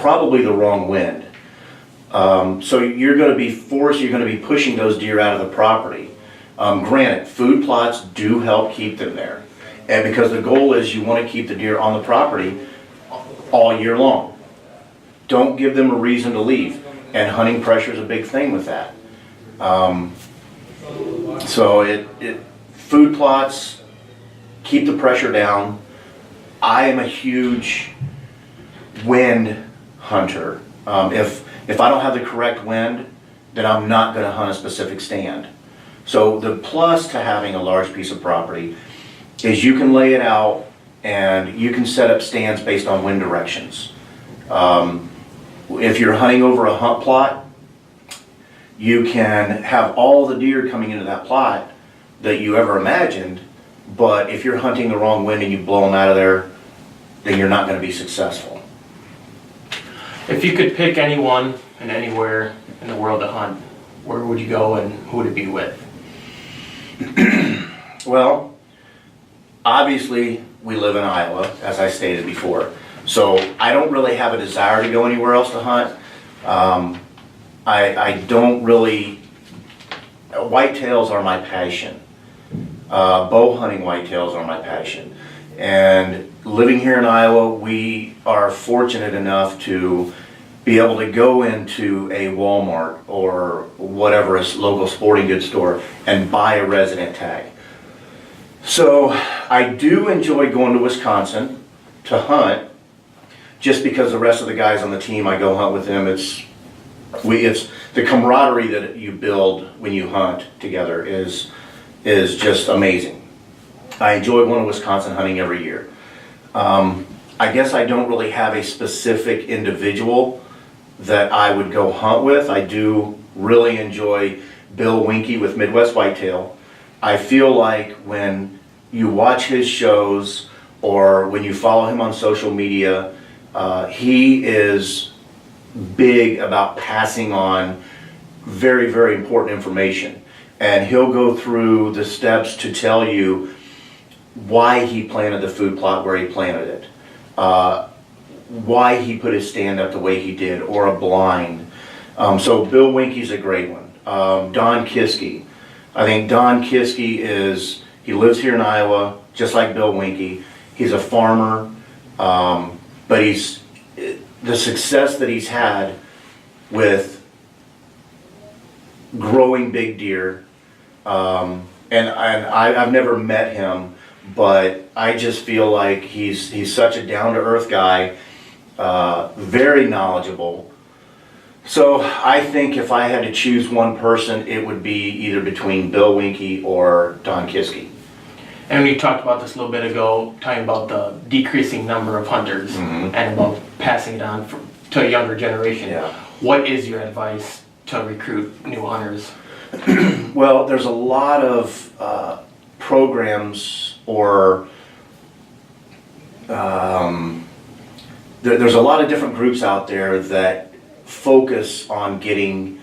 probably the wrong wind. So you're going to be pushing those deer out of the property. Granted, food plots do help keep them there. And because the goal is you want to keep the deer on the property all year long. Don't give them a reason to leave. And hunting pressure is a big thing with that. So food plots, keep the pressure down. I am a huge wind hunter. If I don't have the correct wind, then I'm not going to hunt a specific stand. So the plus to having a large piece of property is you can lay it out and you can set up stands based on wind directions. If you're hunting over a hunt plot, you can have all the deer coming into that plot that you ever imagined, but if you're hunting the wrong wind and you blow them out of there, then you're not going to be successful. If you could pick anyone and anywhere in the world to hunt, where would you go and who would it be with? Well, obviously we live in Iowa, as I stated before, so I don't really have a desire to go anywhere else to hunt. I don't really, whitetails are my passion. Bow hunting whitetails are my passion. And living here in Iowa, we are fortunate enough to be able to go into a Walmart or whatever, a local sporting goods store, and buy a resident tag. So I do enjoy going to Wisconsin to hunt, just because the rest of the guys on the team, I go hunt with them. It's the camaraderie that you build when you hunt together is just amazing. I enjoy going to Wisconsin hunting every year. I guess I don't really have a specific individual that I would go hunt with. I do really enjoy Bill Winke with Midwest Whitetail. I feel like when you watch his shows or when you follow him on social media, he is big about passing on very, very important information. And he'll go through the steps to tell you why he planted the food plot where he planted it, why he put his stand up the way he did, or a blind. So Bill Winke's a great one. Don Kiske. I think Don Kiske he lives here in Iowa, just like Bill Winke. He's a farmer, but the success that he's had with growing big deer, and I've never met him, but I just feel like he's such a down-to-earth guy, very knowledgeable. So I think if I had to choose one person, it would be either between Bill Winke or Don Kiske. And we talked about this a little bit ago, talking about the decreasing number of hunters, mm-hmm. and about passing it on to a younger generation. Yeah. What is your advice to recruit new hunters? Well, there's a lot of programs or there's a lot of different groups out there that focus on getting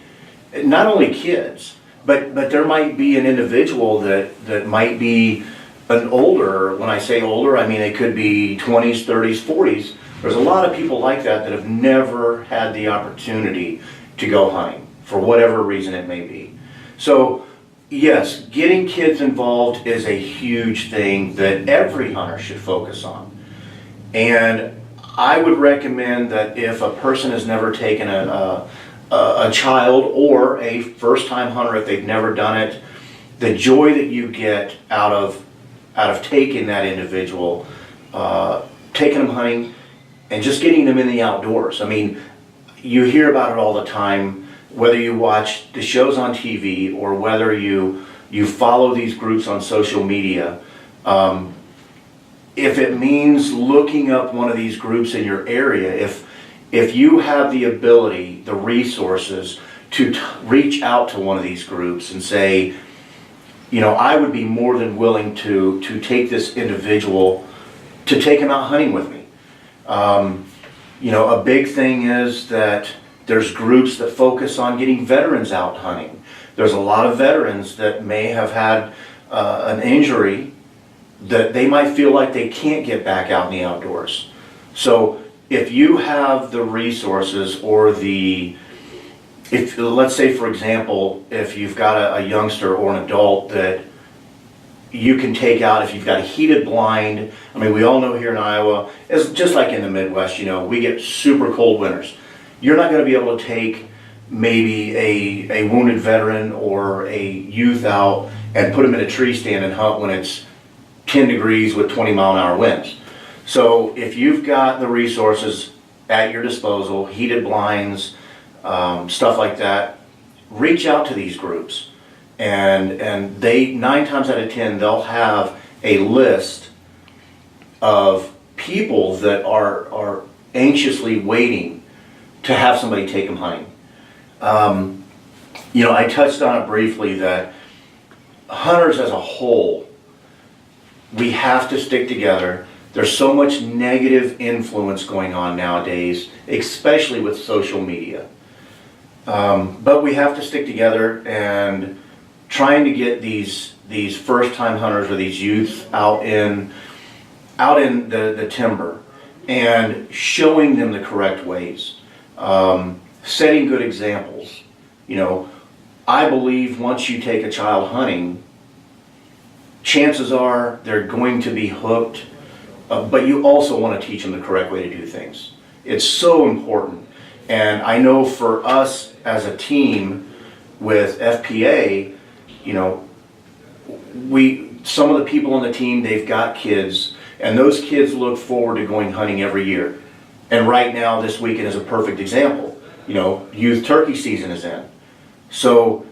not only kids, but there might be an individual that might be an older, when I say older, I mean it could be 20s, 30s, 40s. There's a lot of people like that have never had the opportunity to go hunting, for whatever reason it may be. So yes, getting kids involved is a huge thing that every hunter should focus on. And I would recommend that if a person has never taken a child or a first-time hunter, if they've never done it, the joy that you get out of taking that individual, taking them hunting, and just getting them in the outdoors. I mean, you hear about it all the time, whether you watch the shows on TV or whether you follow these groups on social media. If it means looking up one of these groups in your area, if you have the ability, the resources to reach out to one of these groups and say, you know, I would be more than willing to take this individual, to take him out hunting with me. You know, a big thing is that there's groups that focus on getting veterans out hunting. There's a lot of veterans that may have had an injury that they might feel like they can't get back out in the outdoors. So if you have the resources or if let's say for example, if you've got a youngster or an adult that you can take out, if you've got a heated blind. I mean, we all know here in Iowa, it's just like in the Midwest, we get super cold winters. You're not going to be able to take maybe a wounded veteran or a youth out and put them in a tree stand and hunt when it's 10 degrees with 20-mile-an-hour winds. So if you've got the resources at your disposal, heated blinds, stuff like that, reach out to these groups. And they, 9 times out of 10, they'll have a list of people that are anxiously waiting to have somebody take them hunting. I touched on it briefly that hunters as a whole, we have to stick together. There's so much negative influence going on nowadays, especially with social media. But we have to stick together and trying to get these first-time hunters or these youths out in the timber and showing them the correct ways, setting good examples. I believe once you take a child hunting, chances are they're going to be hooked, but you also want to teach them the correct way to do things. It's so important. And I know for us as a team with FPA, some of the people on the team, they've got kids, and those kids look forward to going hunting every year. And right now, this weekend is a perfect example. Youth turkey season is in. So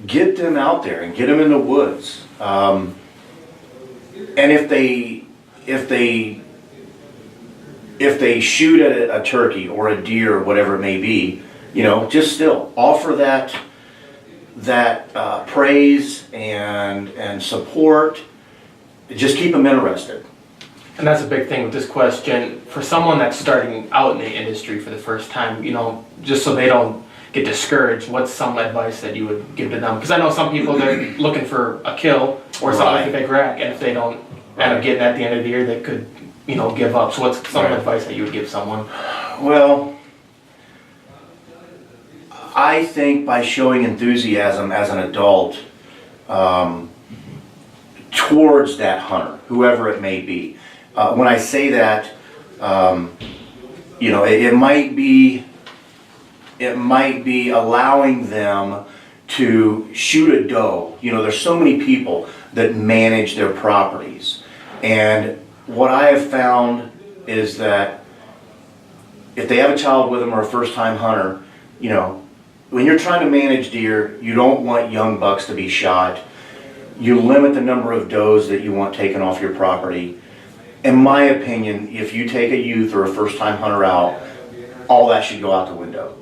get them out there and get them in the woods. And if they shoot at a turkey or a deer or whatever it may be, just still offer that praise and support. Just keep them interested. And that's a big thing with this question. For someone that's starting out in the industry for the first time, just so they don't get discouraged, what's some advice that you would give to them? Because I know some people, they're looking for a kill or something like a big rack, and if they don't end up getting at the end of the year, they could, give up. So what's some advice that you would give someone? Well, I think by showing enthusiasm as an adult towards that hunter, whoever it may be. When I say that, it might be allowing them to shoot a doe. There's so many people that manage their properties, and what I have found is that if they have a child with them or a first-time hunter, when you're trying to manage deer, you don't want young bucks to be shot. You limit the number of does that you want taken off your property. In my opinion, if you take a youth or a first-time hunter out, all that should go out the window.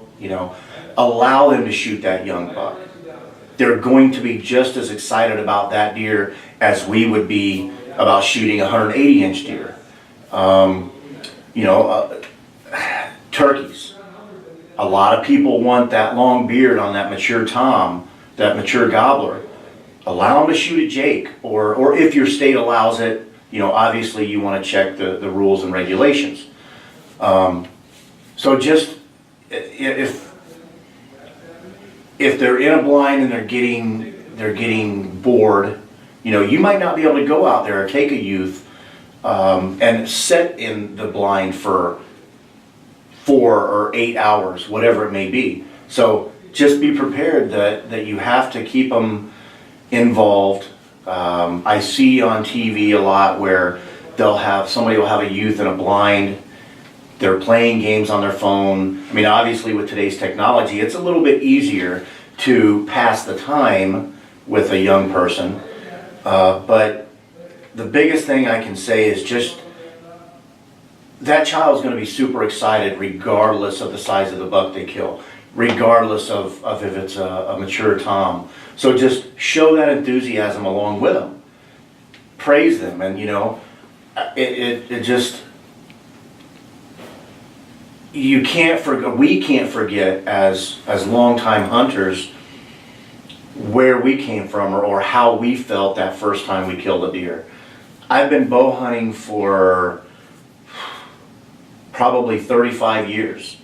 Allow them to shoot that young buck. They're going to be just as excited about that deer as we would be about shooting a 180-inch deer. Turkeys. A lot of people want that long beard on that mature tom, that mature gobbler. Allow them to shoot a jake, or if your state allows it, obviously you want to check the rules and regulations. So just if they're in a blind and they're getting bored, you might not be able to go out there or take a youth and sit in the blind for 4 or 8 hours, whatever it may be. So just be prepared that you have to keep them involved. I see on TV a lot where somebody will have a youth in a blind. They're playing games on their phone. I mean, obviously with today's technology, it's a little bit easier to pass the time with a young person. But the biggest thing I can say is just that child's going to be super excited regardless of the size of the buck they kill, regardless of if it's a mature tom. So just show that enthusiasm along with them. Praise them, and it just, we can't forget as longtime hunters where we came from or how we felt that first time we killed a deer. I've been bow hunting for probably 35 years.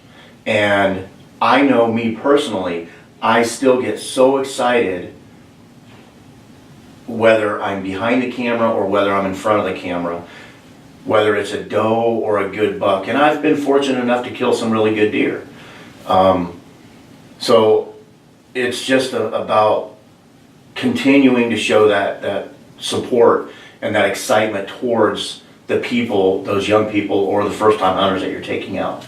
And I know me personally, I still get so excited whether I'm behind the camera or whether I'm in front of the camera, whether it's a doe or a good buck. And I've been fortunate enough to kill some really good deer. So it's just about continuing to show that support and that excitement towards the people, those young people or the first time hunters that you're taking out.